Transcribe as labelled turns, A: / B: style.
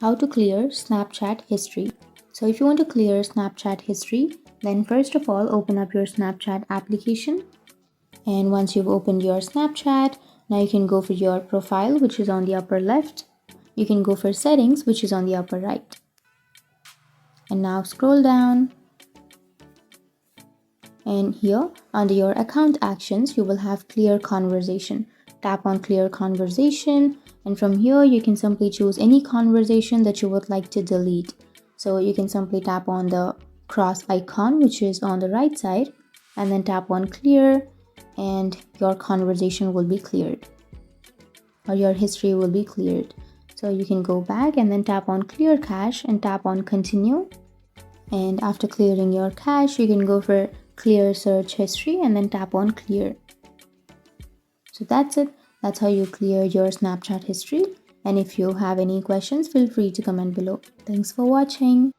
A: How to clear Snapchat history. So if you want to clear Snapchat history, then first of all open up your Snapchat application. And once you've opened your Snapchat, now you can go for your profile, which is on the upper left. You can go for settings, which is on the upper right. And now scroll down. And here under your account actions, you will have clear conversation. Tap on clear conversation, and from here you can simply choose any conversation that you would like to delete. So you can simply tap on the cross icon, which is on the right side, and then tap on clear, and your conversation will be cleared, or your history will be cleared. So you can go back and then tap on clear cache and tap on continue. And after clearing your cache, you can go for clear search history and then tap on clear. So that's it. That's how you clear your Snapchat history. And if you have any questions, feel free to comment below. Thanks for watching.